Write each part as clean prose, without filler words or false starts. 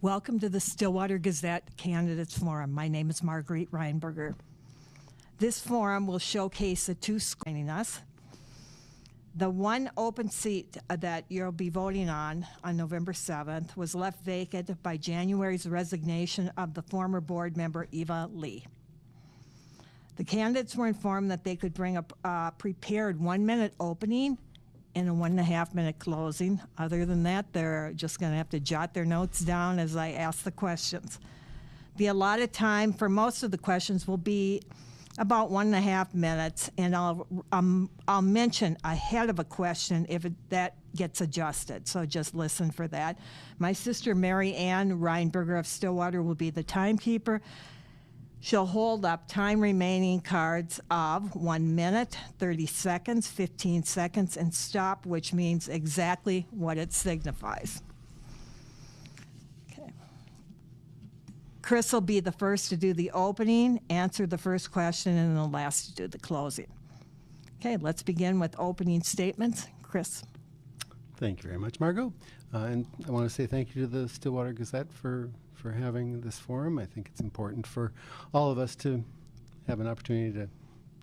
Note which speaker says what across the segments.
Speaker 1: Welcome to the Stillwater Gazette Candidates Forum. My name is Marguerite Reinberger. This forum will showcase the two screening us. The one open seat that you'll be voting on November 7th was left vacant by January's resignation of the former board member Eva Lee. The candidates were informed that they could bring a prepared 1-minute opening and a 1.5-minute closing. Other than that, they're just going to have to jot their notes down as I ask the questions. The allotted time for most of the questions will be about 1.5 minutes, and I'll mention ahead of a question if that gets adjusted, so just listen for that. My sister Mary Ann Reinberger of Stillwater will be the timekeeper. She'll hold up time remaining cards of 1 minute, 30 seconds, 15 seconds, and stop, which means exactly what it signifies. Okay. Chris will be the first to do the opening, answer the first question, and the last to do the closing. Okay, let's begin with opening statements. Chris.
Speaker 2: Thank you very much, Margot. And I want to say thank you to the Stillwater Gazette for having this forum. I think it's important for all of us to have an opportunity to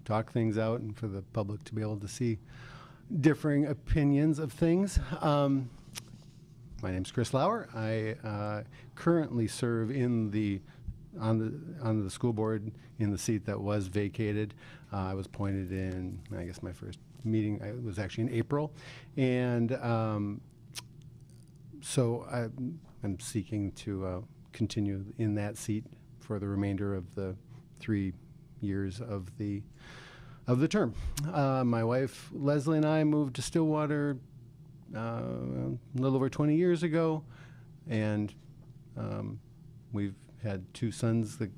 Speaker 2: talk things out and for the public to be able to see differing opinions of things. My name's Chris Lauer. I currently serve on the school board in the seat that was vacated. I was appointed in, I guess my first meeting was actually in April. And so I'm seeking to continue in that seat for the remainder of the 3 years of the term. My wife Leslie and I moved to Stillwater a little over 20 years ago, and we've had 2 sons that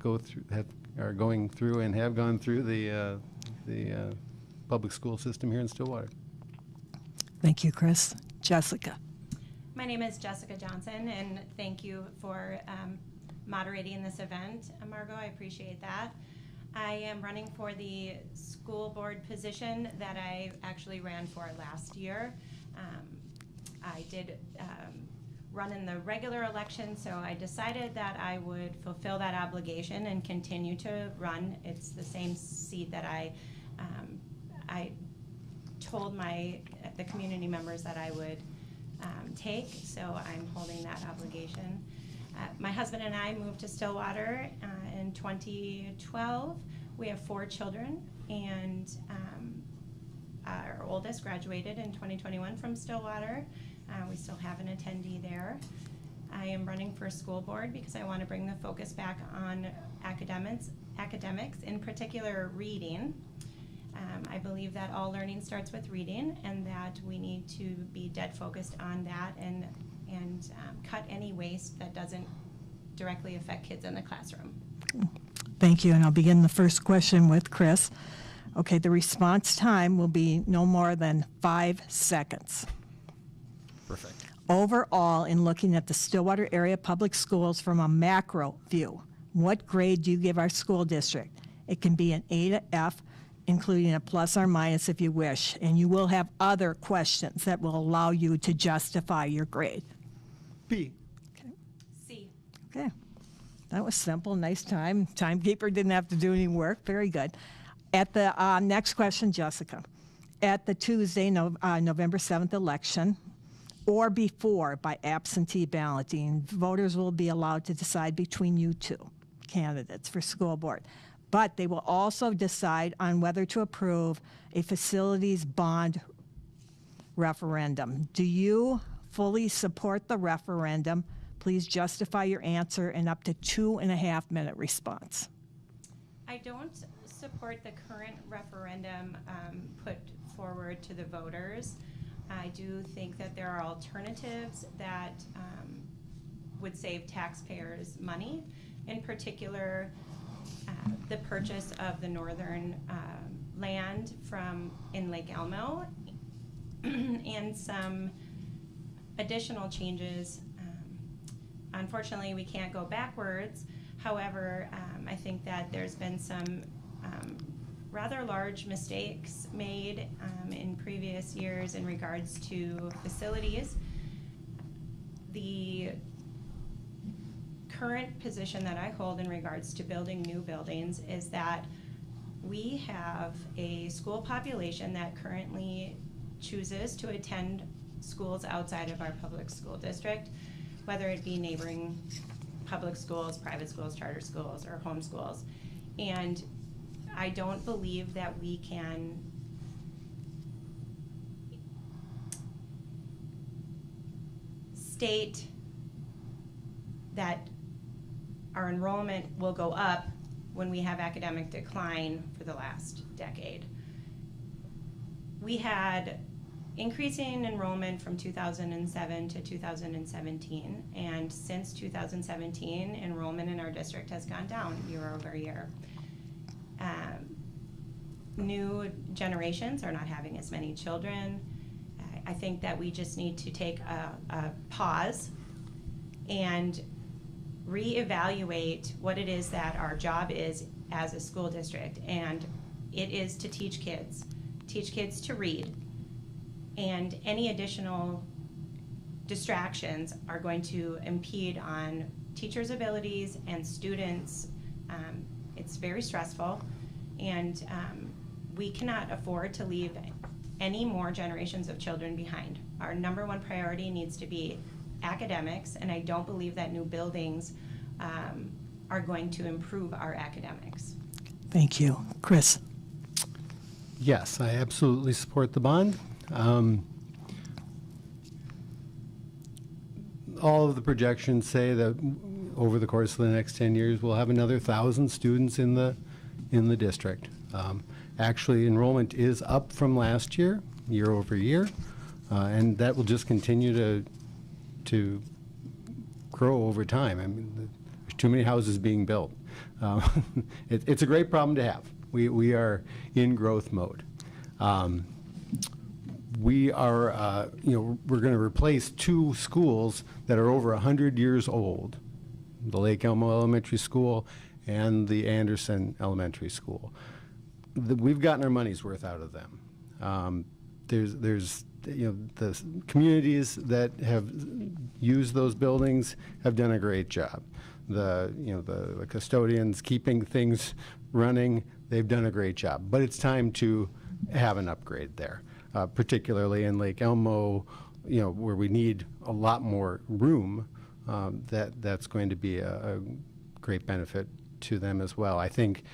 Speaker 2: are going through and have gone through the public school system here in Stillwater.
Speaker 1: Thank you, Chris. Jessica.
Speaker 3: My name is Jessica Johnson, and thank you for moderating this event, Margot. I appreciate that. I am running for the school board position that I actually ran for last year. I did run in the regular election, so I decided that I would fulfill that obligation and continue to run. It's the same seat that I told the community members that I would take, so I'm holding that obligation. My husband and I moved to Stillwater in 2012. We have 4 children, and our oldest graduated in 2021 from Stillwater. We still have an attendee there. I am running for school board because I want to bring the focus back on academics, in particular reading. I believe that all learning starts with reading, and that we need to be dead focused on that and cut any waste that doesn't directly affect kids in the classroom.
Speaker 1: Thank you, and I'll begin the first question with Chris. Okay, the response time will be no more than 5 seconds.
Speaker 2: Perfect.
Speaker 1: Overall, in looking at the Stillwater area public schools from a macro view, what grade do you give our school district? It can be an A to F, including a plus or minus if you wish, and you will have other questions that will allow you to justify your grade.
Speaker 2: B.
Speaker 1: Okay.
Speaker 3: C.
Speaker 1: Okay. That was simple. Nice time. Timekeeper didn't have to do any work. Very good. At the next question, Jessica. At the Tuesday, November 7th election, or before by absentee balloting, voters will be allowed to decide between you 2 candidates for school board. But they will also decide on whether to approve a facilities bond referendum. Do you fully support the referendum? Please justify your answer in up to 2.5-minute response.
Speaker 3: I don't support the current referendum put forward to the voters. I do think that there are alternatives that would save taxpayers money, in particular the purchase of the northern land in Lake Elmo and some additional changes. Unfortunately, we can't go backwards. However, I think that there's been some rather large mistakes made in previous years in regards to facilities. The current position that I hold in regards to building new buildings is that we have a school population that currently chooses to attend schools outside of our public school district, whether it be neighboring public schools, private schools, charter schools, or home schools. And I don't believe that we can state that our enrollment will go up when we have academic decline for the last decade. We had increasing enrollment from 2007 to 2017, and since 2017, enrollment in our district has gone down year over year. New generations are not having as many children. I think that we just need to take a pause and reevaluate what it is that our job is as a school district, and it is to teach kids to read, and any additional distractions are going to impede on teachers' abilities and students. It's very stressful, and we cannot afford to leave any more generations of children behind. Our number one priority needs to be academics, and I don't believe that new buildings are going to improve our academics.
Speaker 1: Thank you. Chris?
Speaker 2: Yes, I absolutely support the bond. All of the projections say that over the course of the next 10 years, we'll have another 1,000 students in the district. Actually, enrollment is up from last year, year over year, and that will just continue to grow over time. I mean, there's too many houses being built. It's a great problem to have. We are in growth mode. We are, we're going to replace two schools that are over 100 years old, the Lake Elmo Elementary School and the Anderson Elementary School. We've gotten our money's worth out of them. There's the communities that have used those buildings have done a great job. The custodians keeping things running, they've done a great job. But it's time to have an upgrade there, particularly in Lake Elmo, where we need a lot more room. That's going to be a great benefit to them as well. I think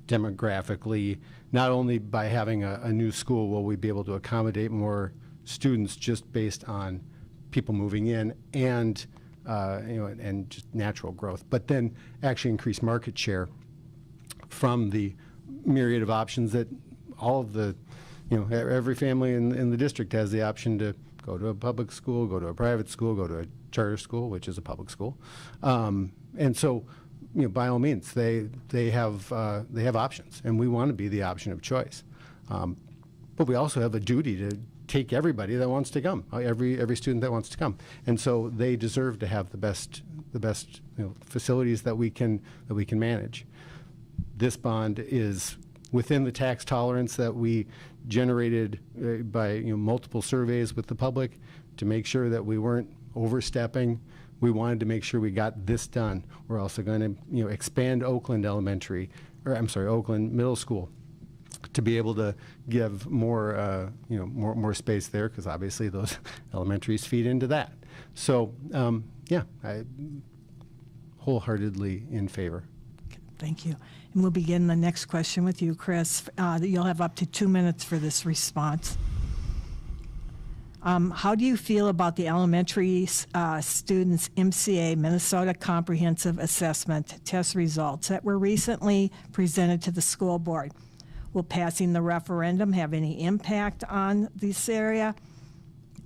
Speaker 2: demographically, not only by having a new school will we be able to accommodate more students just based on people moving in and and just natural growth, but then actually increase market share from the myriad of options that all of the, every family in the district has the option to go to a public school, go to a private school, go to a charter school, which is a public school, and so. By all means, they have options, and we want to be the option of choice. But we also have a duty to take everybody that wants to come, every student that wants to come, and so they deserve to have the best facilities that we can manage. This bond is within the tax tolerance that we generated by multiple surveys with the public to make sure that we weren't overstepping. We wanted to make sure we got this done. We're also going to, expand Oakland Oakland Middle School to be able to give more, more space there, because obviously those elementaries feed into that. So, I wholeheartedly in favor.
Speaker 1: Thank you. And we'll begin the next question with you, Chris. You'll have up to 2 minutes for this response. How do you feel about the elementary students' MCA, Minnesota Comprehensive Assessment test results that were recently presented to the school board? Will passing the referendum have any impact on this area?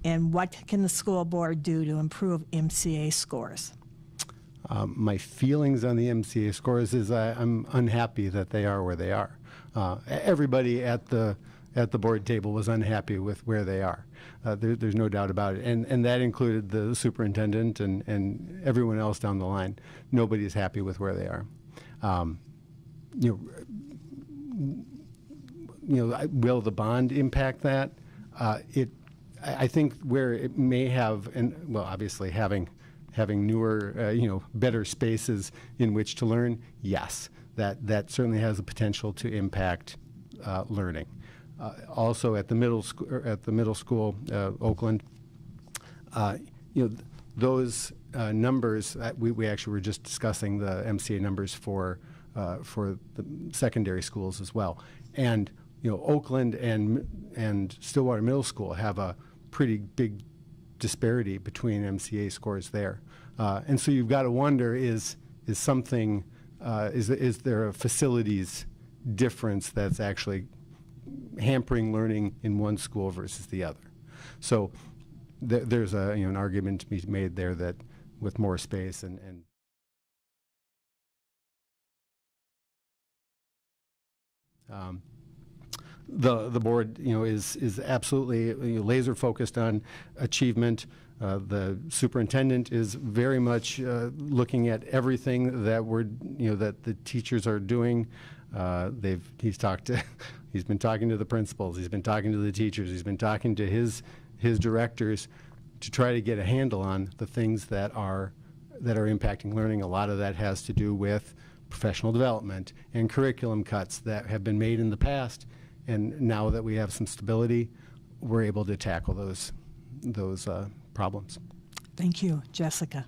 Speaker 1: And what can the school board do to improve MCA scores?
Speaker 2: My feelings on the MCA scores is I'm unhappy that they are where they are. Everybody at the board table was unhappy with where they are. There's no doubt about it. And that included the superintendent and everyone else down the line. Nobody's happy with where they are. Will the bond impact that? I think where it may have, obviously having having newer, better spaces in which to learn, yes, that certainly has the potential to impact learning. Also at the middle school, Oakland, those numbers, we actually were just discussing the MCA numbers for the secondary schools as well. And Oakland and Stillwater Middle School have a pretty big disparity between MCA scores there. And so you've got to wonder, is there a facilities difference that's actually hampering learning in one school versus the other? So there's an argument to be made there that with more space and the board is absolutely laser focused on achievement. The superintendent is very much looking at everything that that the teachers are doing. He's been talking to the principals, he's been talking to the teachers, he's been talking to his directors to try to get a handle on the things that are impacting learning. A lot of that has to do with professional development and curriculum cuts that have been made in the past, and now that we have some stability, we're able to tackle those problems.
Speaker 1: Thank you. Jessica.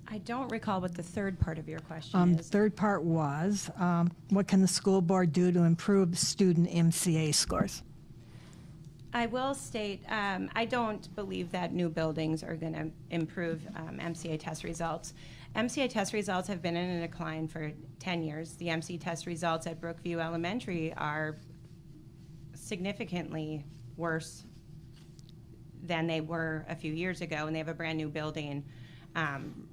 Speaker 3: I don't recall what the third part of your question
Speaker 1: The
Speaker 3: is.
Speaker 1: third part was, what can the school board do to improve student MCA scores?
Speaker 3: I will state, I don't believe that new buildings are going to improve MCA test results. MCA test results have been in a decline for 10 years. The MC test results at Brookview Elementary are significantly worse than they were a few years ago, and they have a brand new building.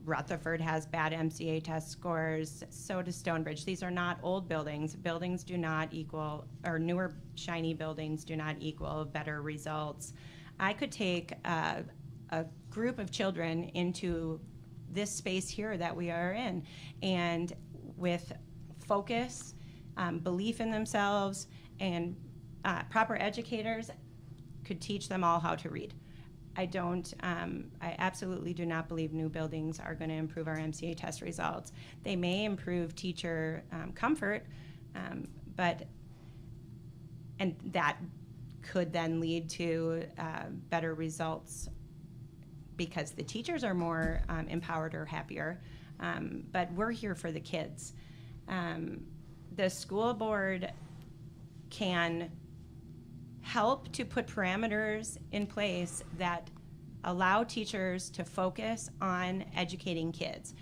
Speaker 3: Rutherford has bad MCA test scores, so does Stonebridge. These are not old buildings. Buildings do not equal, or newer shiny buildings do not equal better results. I could take a group of children into this space here that we are in, and with focus, belief in themselves, and proper educators could teach them all how to read. I absolutely do not believe new buildings are going to improve our MCA test results. They may improve teacher comfort, and that could then lead to better results because the teachers are more empowered or happier. But we're here for the kids. The school board can help to put parameters in place that allow teachers to focus on educating kids.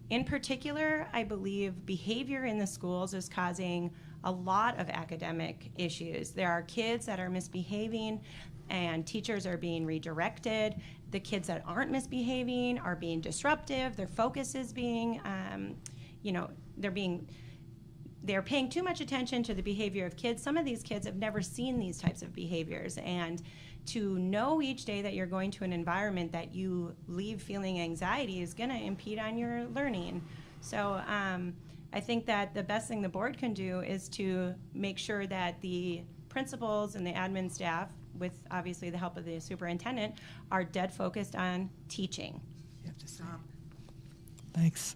Speaker 3: In particular, I believe behavior in the schools is causing a lot of academic issues. There are kids that are misbehaving and teachers are being redirected. The kids that aren't misbehaving are being disruptive. Their focus is being, they're paying too much attention to the behavior of kids. Some of these kids have never seen these types of behaviors, and to know each day that you're going to an environment that you leave feeling anxiety is going to impede on your learning. So I think that the best thing the board can do is to make sure that the principals and the admin staff, with obviously the help of the superintendent, are dead focused on teaching.
Speaker 1: You have to stop. Thanks.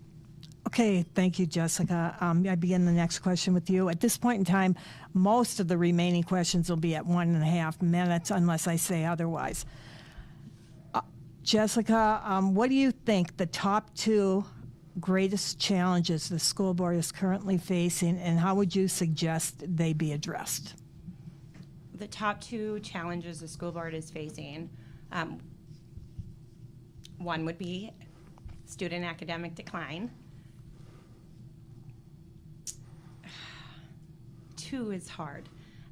Speaker 1: Okay, thank you, Jessica. I begin the next question with you. At this point in time, most of the remaining questions will be at 1.5 minutes unless I say otherwise. Jessica, what do you think the top 2 greatest challenges the school board is currently facing, and how would you suggest they be addressed?
Speaker 3: The top 2 challenges the school board is facing, one would be student academic decline. 2 is hard.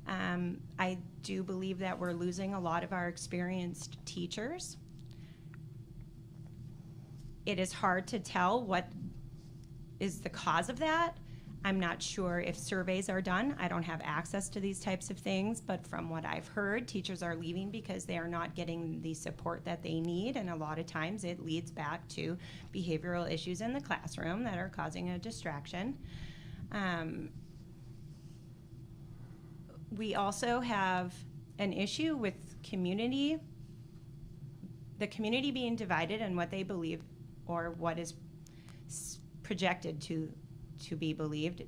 Speaker 3: I do believe that we're losing a lot of our experienced teachers. It is hard to tell what is the cause of that. I'm not sure if surveys are done. I don't have access to these types of things, but from what I've heard, teachers are leaving because they are not getting the support that they need, and a lot of times it leads back to behavioral issues in the classroom that are causing a distraction. We also have an issue with community the community being divided in what they believe or what is projected to be believed,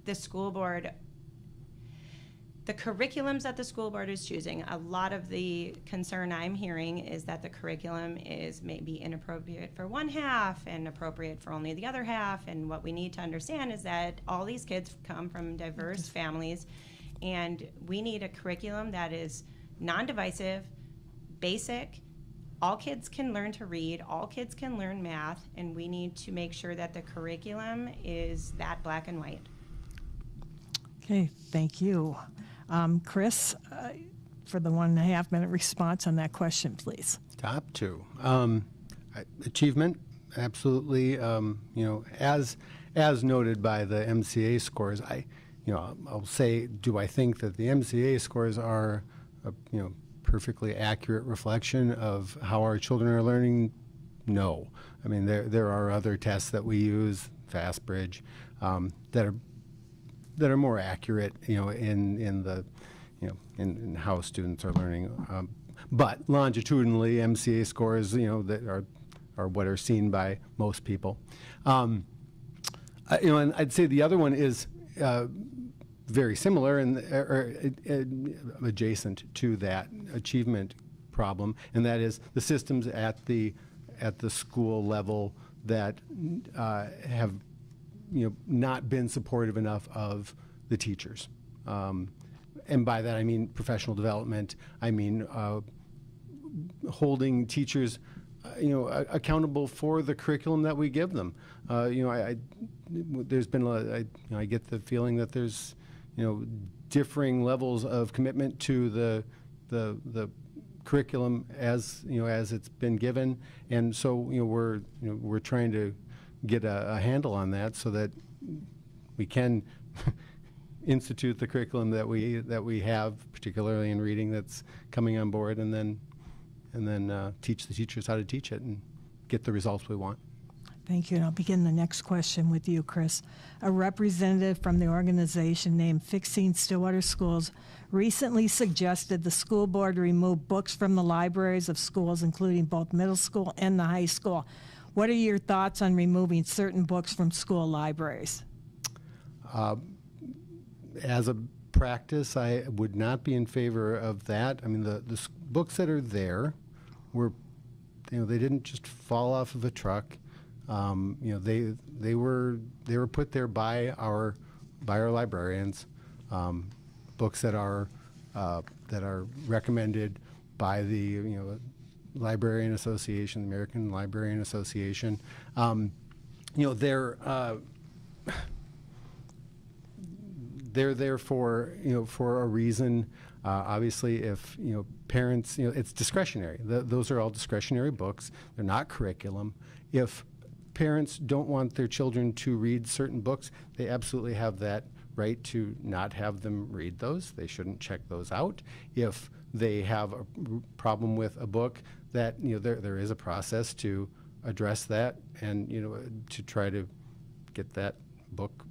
Speaker 3: the school board, the curriculums that the school board is choosing, a lot of the concern I'm hearing is that the curriculum is maybe inappropriate for one half and appropriate for only the other half. And what we need to understand is that all these kids come from diverse families, and we need a curriculum that is non-divisive, basic. All kids can learn to read, all kids can learn math, and we need to make sure that the curriculum is that black and white.
Speaker 1: Okay, thank you. Chris, for the 1.5 minute response on that question, please.
Speaker 2: Top two. Achievement, absolutely. As noted by the MCA scores, I'll say, do I think that the MCA scores are, perfectly accurate reflection of how our children are learning? No. I mean, there are other tests that we use, FastBridge, that are more accurate, in how students are learning. But longitudinally, MCA scores, that are what are seen by most people. And I'd say the other one is very similar and adjacent to that achievement problem, and that is the systems at the school level that have not been supportive enough of the teachers. And by that I mean professional development. I mean holding teachers accountable for the curriculum that we give them. There's been I get the feeling that there's differing levels of commitment to the curriculum as it's been given, and so we're trying to get a handle on that so that we can institute the curriculum that we have, particularly in reading, that's coming on board, and then teach the teachers how to teach it and get the results we want.
Speaker 1: Thank you. And I'll begin the next question with you, Chris. A representative from the organization named Fixing Stillwater Schools recently suggested the school board remove books from the libraries of schools, including both middle school and the high school. What are your thoughts on removing certain books from school libraries?
Speaker 2: As a practice, I would not be in favor of that. I mean, the books that are there were, they didn't just fall off of a truck. They were put there by our librarians. Books that are recommended by the Librarian Association, the American Librarian Association. They're there for a reason. Obviously, if parents, it's discretionary. Those are all discretionary books. They're not curriculum. If parents don't want their children to read certain books, they absolutely have that right to not have them read those. They shouldn't check those out. If they have a problem with a book, that there is a process to address that and to try to get that book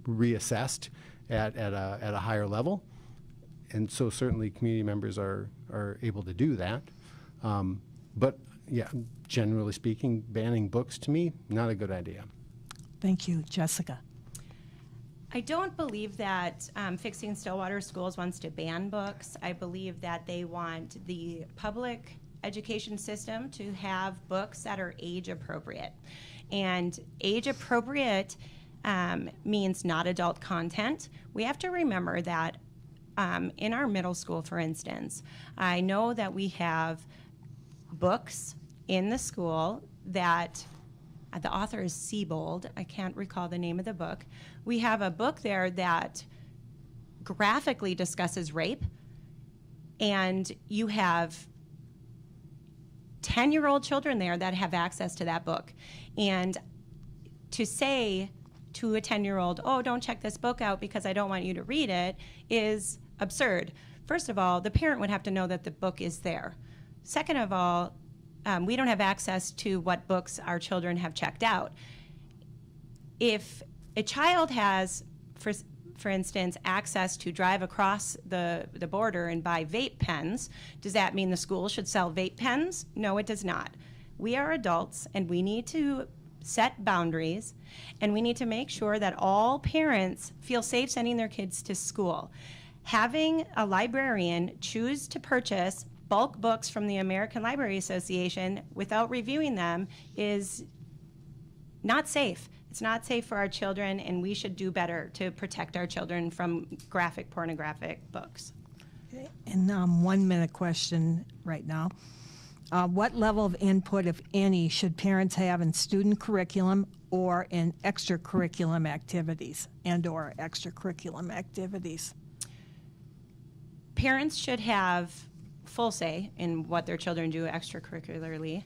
Speaker 2: reassessed at a higher level. And so certainly community members are able to do that. But yeah, generally speaking, banning books, to me, not a good idea.
Speaker 1: Thank you. Jessica.
Speaker 3: I don't believe that Fixing Stillwater Schools wants to ban books. I believe that they want the public education system to have books that are age appropriate. And age appropriate means not adult content. We have to remember that in our middle school, for instance, I know that we have books in the school that the author is Siebold. I can't recall the name of the book. We have a book there that graphically discusses rape, and you have 10-year-old children there that have access to that book. And to say to a 10-year-old, oh, don't check this book out because I don't want you to read it, is absurd. First of all, the parent would have to know that the book is there. Second of all, we don't have access to what books our children have checked out. If a child has, for instance, access to drive across the border and buy vape pens, does that mean the school should sell vape pens? No, it does not. We are adults, and we need to set boundaries, and we need to make sure that all parents feel safe sending their kids to school. Having a librarian choose to purchase bulk books from the American Library Association without reviewing them is not safe. It's not safe for our children, and we should do better to protect our children from graphic pornographic books.
Speaker 1: And 1 minute question right now. What level of input, if any, should parents have in student curriculum or in extracurriculum activities and/or extracurriculum activities?
Speaker 3: Parents should have full say in what their children do extracurricularly,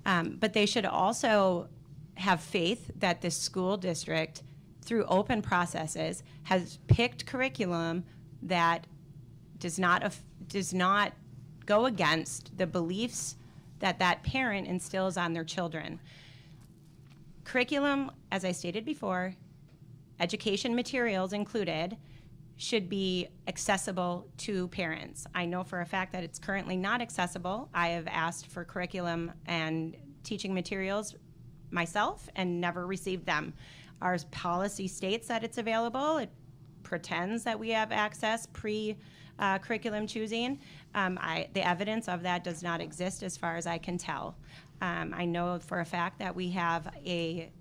Speaker 3: but they should also have faith that the school district, through open processes, has picked curriculum that does not go against the beliefs that that parent instills on their children. Curriculum, as I stated before, education materials included, should be accessible to parents. I know for a fact that it's currently not accessible. I have asked for curriculum and teaching materials myself and never received them. Our policy states that it's available. It pretends that we have access pre-curriculum choosing. The evidence of that does not exist as far as I can tell. I know for a fact that we have a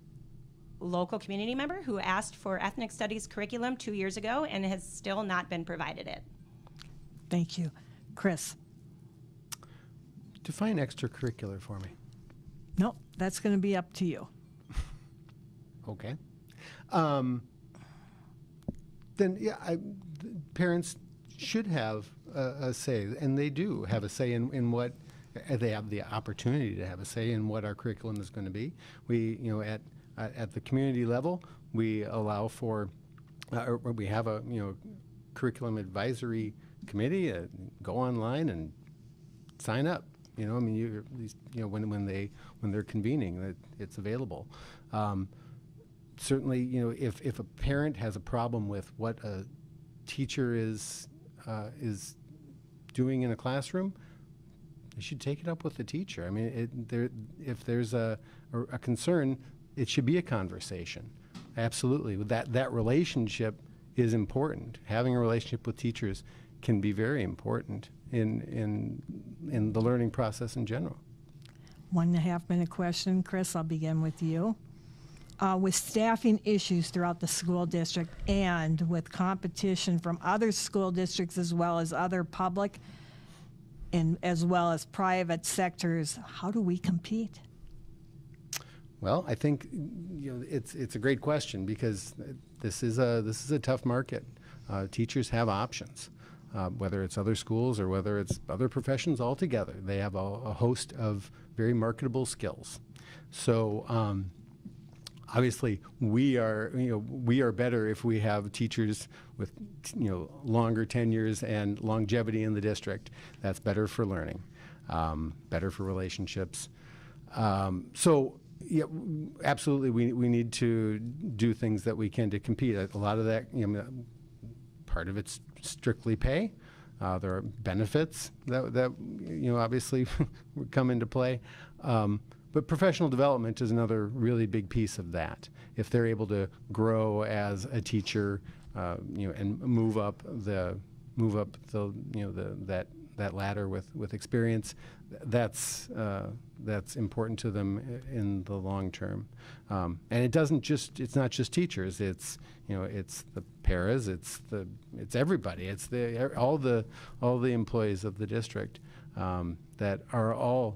Speaker 3: local community member who asked for ethnic studies curriculum 2 years ago and has still not been provided it.
Speaker 1: Thank you. Chris?
Speaker 2: Define extracurricular for me.
Speaker 1: No, that's going to be up to you.
Speaker 2: Okay. Then, yeah, parents should have a say, and they do have a say in what they have the opportunity to have a say in what our curriculum is going to be. We, at the community level, we allow for, or we have a curriculum advisory committee. Go online and sign up. When they're convening, that it's available. Certainly, if a parent has a problem with what a teacher is doing in a classroom, they should take it up with the teacher. I mean, if there's a concern, it should be a conversation. Absolutely, that relationship is important. Having a relationship with teachers can be very important in the learning process in general.
Speaker 1: 1.5 minute question. Chris, I'll begin with you. With staffing issues throughout the school district and with competition from other school districts as well as other public and as well as private sectors, how do we compete?
Speaker 2: Well, I think it's a great question because this is a tough market. Teachers have options, whether it's other schools or whether it's other professions altogether. They have a host of very marketable skills. So obviously, we are better if we have teachers with longer tenures and longevity in the district. That's better for learning, better for relationships. So. Yeah, absolutely. We need to do things that we can to compete. A lot of that, part of it's strictly pay. There are benefits that obviously come into play. But professional development is another really big piece of that. If they're able to grow as a teacher, and move up the that ladder with experience, that's important to them in the long term. And it's not just teachers. It's the paras. It's everybody. It's all the employees of the district that are all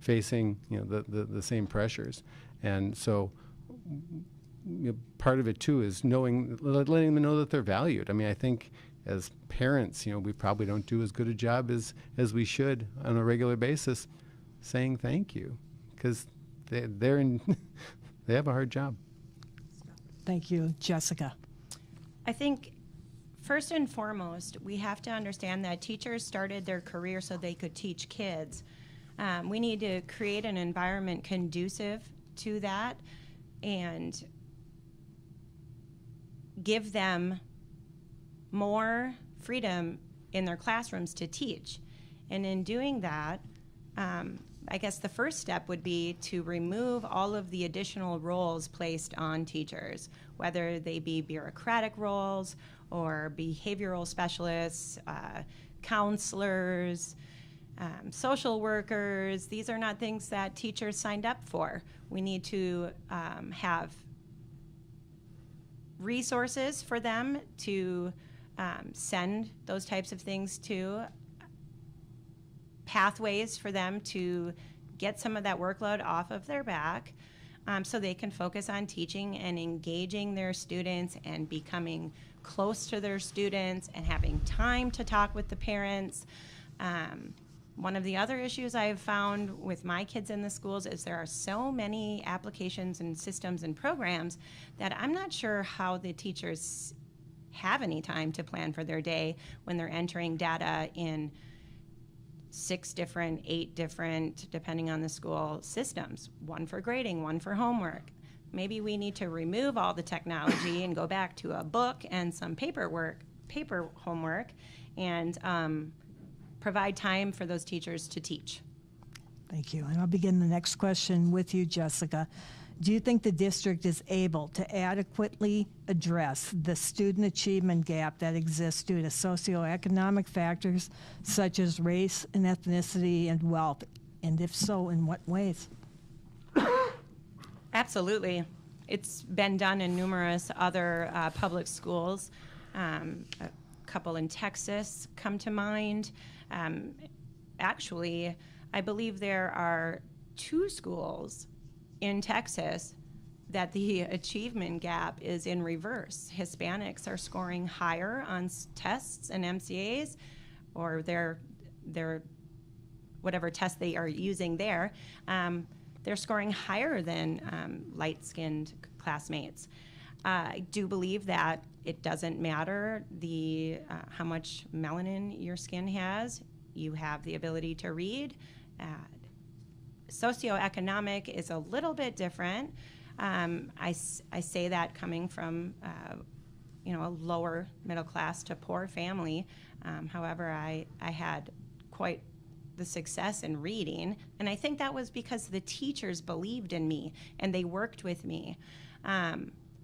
Speaker 2: facing the same pressures. And so part of it too is letting them know that they're valued. I mean, I think as parents, we probably don't do as good a job as we should on a regular basis saying thank you, because they have a hard job.
Speaker 1: Thank you. Jessica?
Speaker 3: I think first and foremost, we have to understand that teachers started their career so they could teach kids. We need to create an environment conducive to that, and give them more freedom in their classrooms to teach. And in doing that, I guess the first step would be to remove all of the additional roles placed on teachers, whether they be bureaucratic roles or behavioral specialists, counselors, social workers. These are not things that teachers signed up for. We need to have resources for them to send those types of things to, pathways for them to get some of that workload off of their back, so they can focus on teaching and engaging their students and becoming close to their students and having time to talk with the parents. One of the other issues I've found with my kids in the schools is there are so many applications and systems and programs that I'm not sure how the teachers have any time to plan for their day when they're entering data in 6 different, 8 different, depending on the school, systems. One for grading, one for homework. Maybe we need to remove all the technology and go back to a book and some paper homework, and provide time for those teachers to teach.
Speaker 1: Thank you. And I'll begin the next question with you, Jessica. Do you think the district is able to adequately address the student achievement gap that exists due to socioeconomic factors such as race and ethnicity and wealth? And if so, in what ways?
Speaker 3: Absolutely. It's been done in numerous other public schools. A couple in Texas come to mind. Actually, I believe there are 2 schools in Texas that the achievement gap is in reverse. Hispanics are scoring higher on tests and MCAs, or their whatever test they are using there. They're scoring higher than light-skinned classmates. I do believe that it doesn't matter how much melanin your skin has. You have the ability to read. Socioeconomic is a little bit different. I say that coming from a lower middle class to poor family. However, I had quite the success in reading, and I think that was because the teachers believed in me and they worked with me.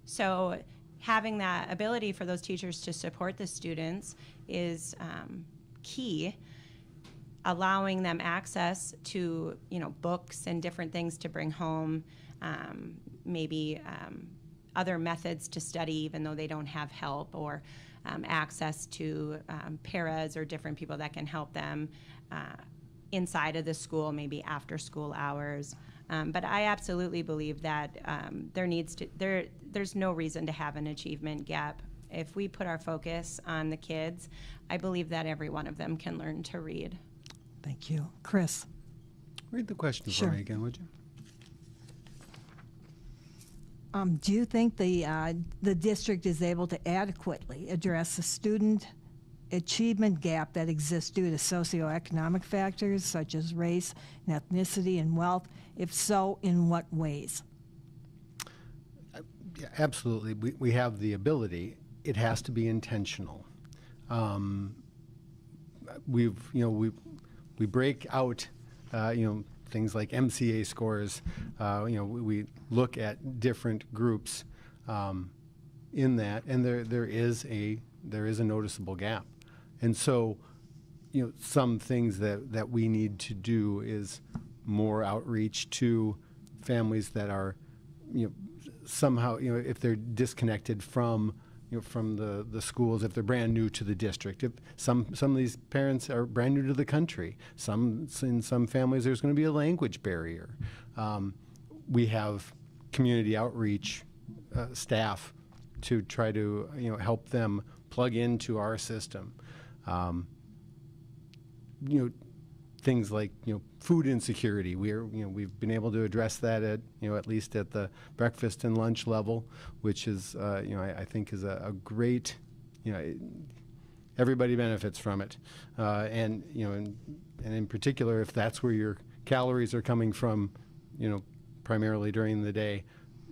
Speaker 3: So having that ability for those teachers to support the students is key. Allowing them access to books and different things to bring home, maybe other methods to study even though they don't have help, or access to paras or different people that can help them inside of the school, maybe after school hours. But I absolutely believe that there's no reason to have an achievement gap. If we put our focus on the kids, I believe that every one of them can learn to read.
Speaker 1: Thank you. Chris?
Speaker 2: Read the question
Speaker 1: Sure.
Speaker 2: for me again, would you?
Speaker 1: Do you think the district is able to adequately address the student achievement gap that exists due to socioeconomic factors such as race and ethnicity and wealth? If so, in what ways?
Speaker 2: Yeah, absolutely. We have the ability. It has to be intentional. We break out, things like MCA scores. We look at different groups in that, and there is a noticeable gap. And so, some things that we need to do is more outreach to families that are, somehow, if they're disconnected from the schools, if they're brand new to the district. If some of these parents are brand new to the country. In some families, there's going to be a language barrier. We have community outreach staff to try to help them plug into our system. Things like food insecurity. We've been able to address that at least at the breakfast and lunch level, which is I think is a great everybody benefits from it, and in particular if that's where your calories are coming from, primarily during the day,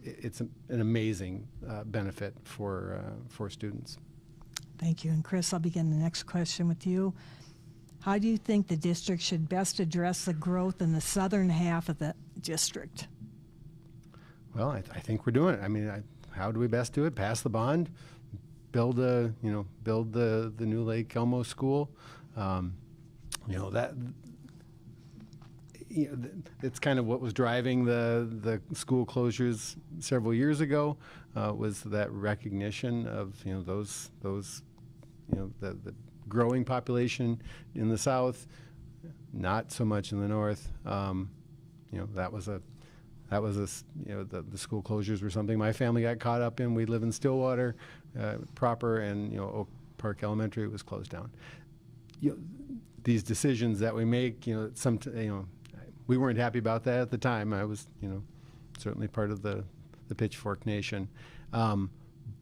Speaker 2: it's an amazing benefit for students.
Speaker 1: Thank you. And Chris, I'll begin the next question with you. How do you think the district should best address the growth in the southern half of the district?
Speaker 2: Well, I think we're doing it. I mean, how do we best do it? Pass the bond, build the new Lake Elmo school. It's kind of what was driving the school closures several years ago, was that recognition of the growing population in the south, not so much in the north. The school closures were something my family got caught up in. We live in Stillwater proper, and Oak Park Elementary was closed down. These decisions that we make, we weren't happy about that at the time. I was, certainly part of the Pitchfork Nation,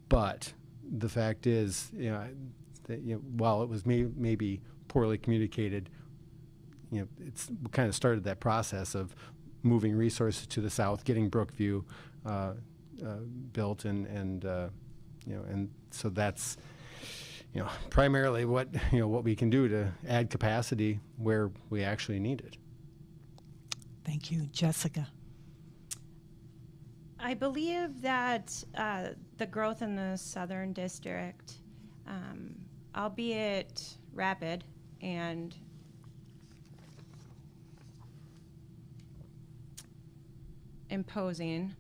Speaker 2: but the fact is, while it was maybe poorly communicated, it's kind of started that process of moving resources to the south, getting Brookview built, and so that's primarily what we can do to add capacity where we actually need it.
Speaker 1: Thank you. Jessica.
Speaker 3: I believe that the growth in the Southern District, albeit rapid and imposing,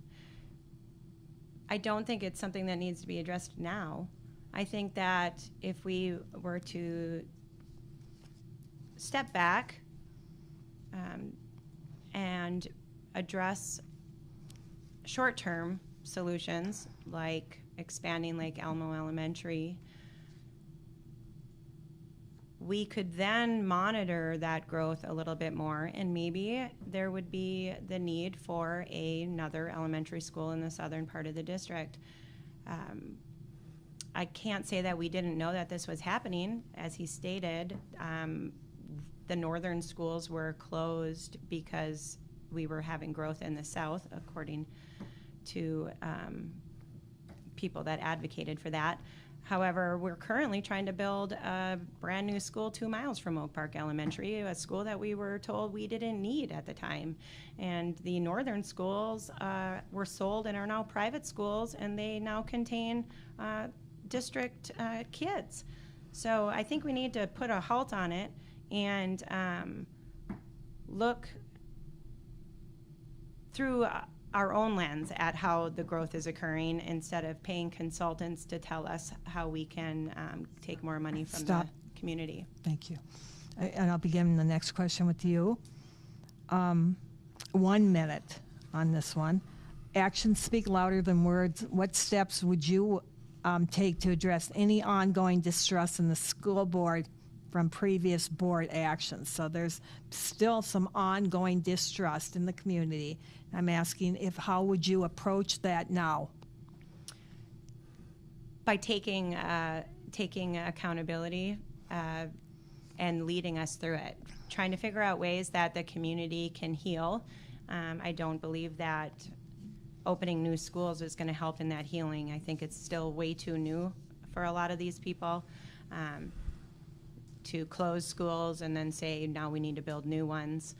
Speaker 3: I don't think it's something that needs to be addressed now. I think that if we were to step back and address short-term solutions like expanding Lake Elmo Elementary, we could then monitor that growth a little bit more, and maybe there would be the need for another elementary school in the southern part of the district. I can't say that we didn't know that this was happening. As he stated, the northern schools were closed because we were having growth in the south, according to people that advocated for that. However, we're currently trying to build a brand new school 2 miles from Oak Park Elementary, a school that we were told we didn't need at the time. And the northern schools were sold and are now private schools, and they now contain district kids. So I think we need to put a halt on it and look through our own lens at how the growth is occurring, instead of paying consultants to tell us how we can take more money from the community.
Speaker 1: Thank you. And I'll begin the next question with you. 1 minute on this one. Actions speak louder than words. What steps would you take to address any ongoing distrust in the school board from previous board actions? So there's still some ongoing distrust in the community. I'm asking how would you approach that now?
Speaker 3: By taking accountability and leading us through it, trying to figure out ways that the community can heal. I don't believe that opening new schools is going to help in that healing. I think it's still way too new for a lot of these people to close schools and then say, now we need to build new ones.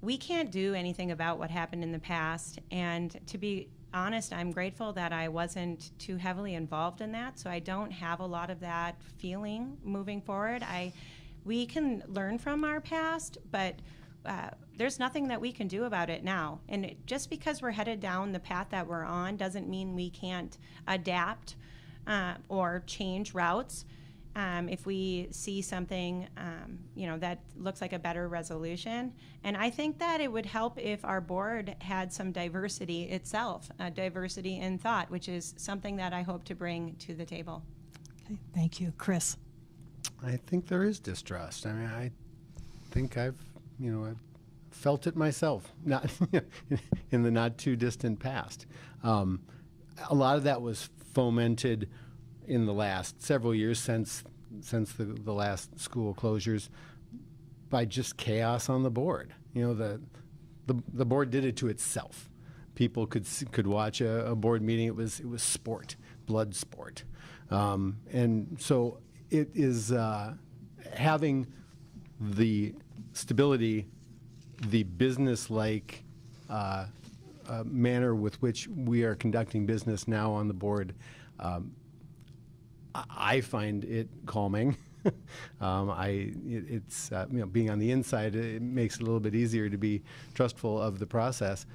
Speaker 3: We can't do anything about what happened in the past, and to be honest, I'm grateful that I wasn't too heavily involved in that, so I don't have a lot of that feeling moving forward. We can learn from our past, but there's nothing that we can do about it now. And just because we're headed down the path that we're on doesn't mean we can't adapt or change routes. If we see something, that looks like a better resolution. And I think that it would help if our board had some diversity itself, diversity in thought, which is something that I hope to bring to the table.
Speaker 1: Okay, thank you. Chris.
Speaker 2: I think there is distrust. I mean, I think I've felt it myself, not in the not too distant past. A lot of that was fomented in the last several years since the last school closures by just chaos on the board. The board did it to itself. people could watch a board meeting. It was sport, blood sport, and so it is having the stability, the business-like manner with which we are conducting business now on the board. I find it calming. It's being on the inside, it makes it a little bit easier to be trustful of the process.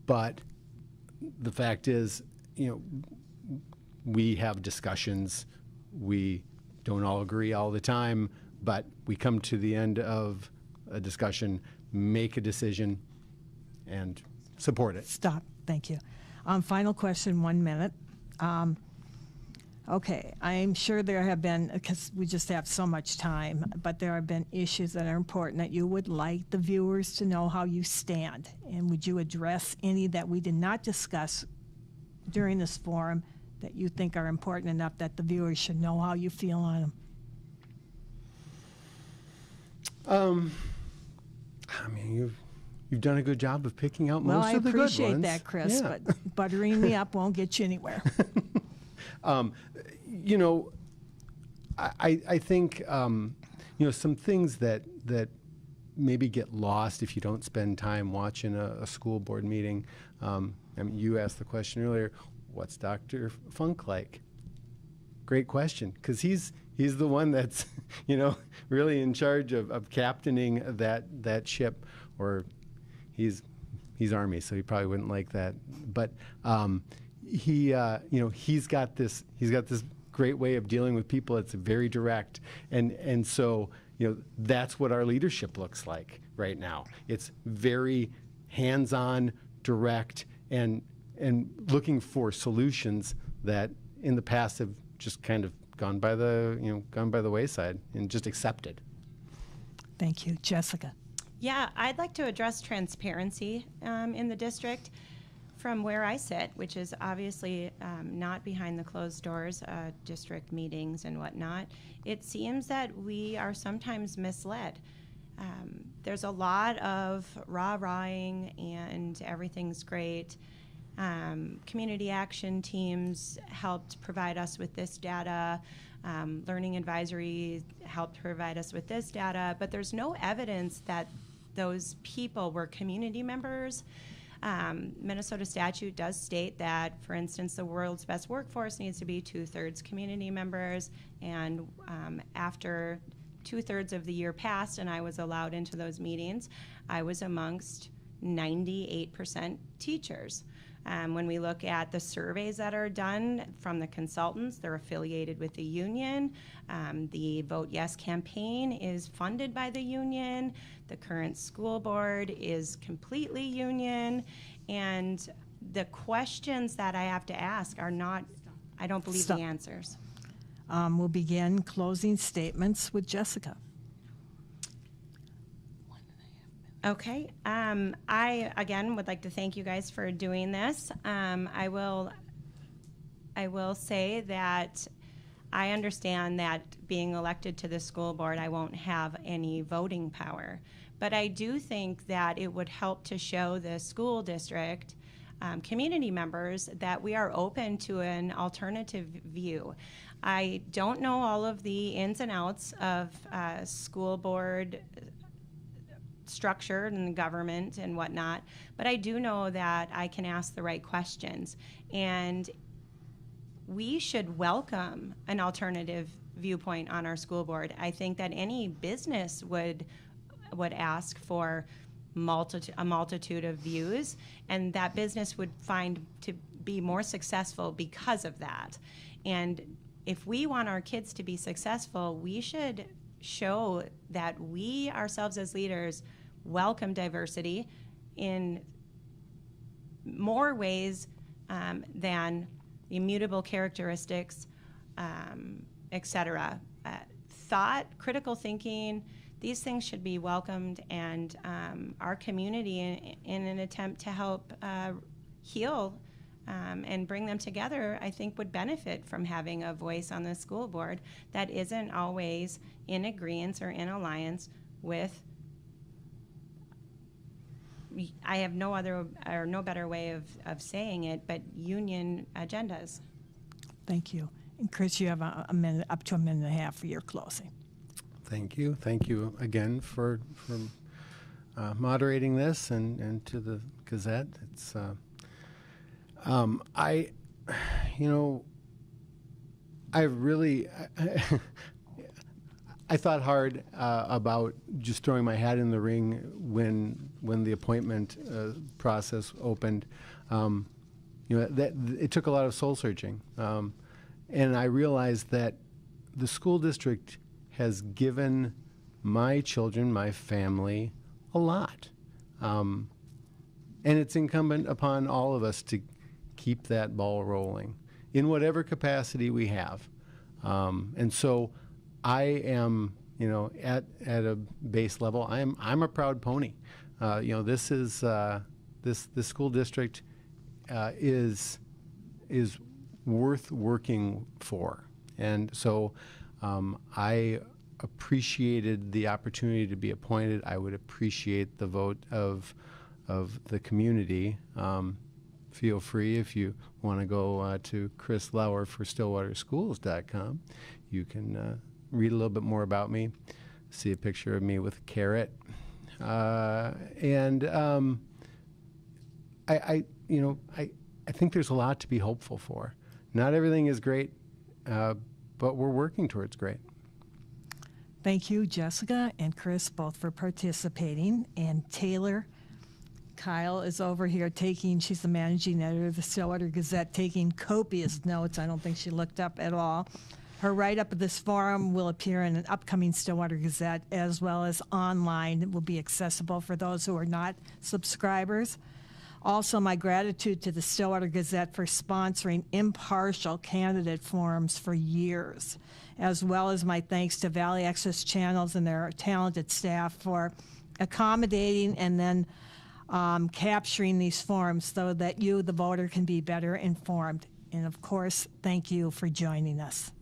Speaker 2: But the fact is, we have discussions. We don't all agree all the time, but we come to the end of a discussion, make a decision, and support it.
Speaker 1: Stop. Thank you. Final question, 1 minute. Okay, I'm sure there have been, because we just have so much time, but there have been issues that are important that you would like the viewers to know how you stand. And would you address any that we did not discuss during this forum that you think are important enough that the viewers should know how you feel on them?
Speaker 2: I mean, you've done a good job of picking out most of the good ones.
Speaker 1: Well, I appreciate that, Chris,
Speaker 2: Yeah.
Speaker 1: but buttering me up won't get you anywhere.
Speaker 2: I think some things that maybe get lost if you don't spend time watching a school board meeting. I mean, you asked the question earlier, what's Dr. Funk like? Great question, because he's the one that's really in charge of captaining that ship, or he's Army, so he probably wouldn't like that. But he's got this great way of dealing with people. It's very direct, and so that's what our leadership looks like right now. It's very hands-on, direct, and looking for solutions that in the past have just kind of gone by the wayside and just accepted.
Speaker 1: Thank you. Jessica.
Speaker 3: Yeah, I'd like to address transparency in the district from where I sit, which is obviously not behind the closed doors, district meetings and whatnot. It seems that we are sometimes misled. There's a lot of rah-rahing and everything's great. Community action teams helped provide us with this data. Learning Advisory helped provide us with this data, but there's no evidence that those people were community members. Minnesota statute does state that, for instance, the world's best workforce needs to be 2/3 community members, and after 2/3 of the year passed and I was allowed into those meetings, I was amongst 98% teachers. When we look at the surveys that are done from the consultants, they're affiliated with the union. The Vote Yes campaign is funded by the union. The current school board is completely union. And the questions that I have to ask are not, I don't believe,
Speaker 1: Stop.
Speaker 3: the answers.
Speaker 1: We'll begin closing statements with Jessica.
Speaker 3: Okay. I, again, would like to thank you guys for doing this. I will say that I understand that being elected to the school board, I won't have any voting power. But I do think that it would help to show the school district community members that we are open to an alternative view. I don't know all of the ins and outs of school board structure and government and whatnot, but I do know that I can ask the right questions. And we should welcome an alternative viewpoint on our school board. I think that any business would ask for a multitude of views, and that business would find to be more successful because of that. And if we want our kids to be successful, we should show that we ourselves as leaders welcome diversity in more ways than immutable characteristics, etc. Thought, critical thinking, these things should be welcomed, and our community, in an attempt to help heal and bring them together, I think would benefit from having a voice on the school board that isn't always in agreement or in alliance with I have no other or no better way of saying it, but union agendas.
Speaker 1: Thank you. And Chris, you have a minute, up to a minute and a half for your closing.
Speaker 2: Thank you. Thank you again for moderating this and to the Gazette. It's I really I thought hard about just throwing my hat in the ring when the appointment process opened. That it took a lot of soul searching, and I realized that the school district has given my children, my family, a lot, and it's incumbent upon all of us to keep that ball rolling in whatever capacity we have, and so. I am, at a base level, I'm a proud pony. This is this school district is worth working for, and so I appreciated the opportunity to be appointed. I would appreciate the vote of the community. Feel free if you want to go to Chris Lauer for StillwaterSchools.com. You can read a little bit more about me, see a picture of me with a carrot, and I think there's a lot to be hopeful for. Not everything is great, but we're working towards great.
Speaker 1: Thank you, Jessica and Chris, both for participating. And Taylor, Kyle is over here she's the managing editor of the Stillwater Gazette, taking copious notes. I don't think she looked up at all. Her write-up of this forum will appear in an upcoming Stillwater Gazette, as well as online. It will be accessible for those who are not subscribers. Also, my gratitude to the Stillwater Gazette for sponsoring impartial candidate forums for years, as well as my thanks to Valley Access Channels and their talented staff for accommodating and then capturing these forums so that you, the voter, can be better informed. And of course, thank you for joining us.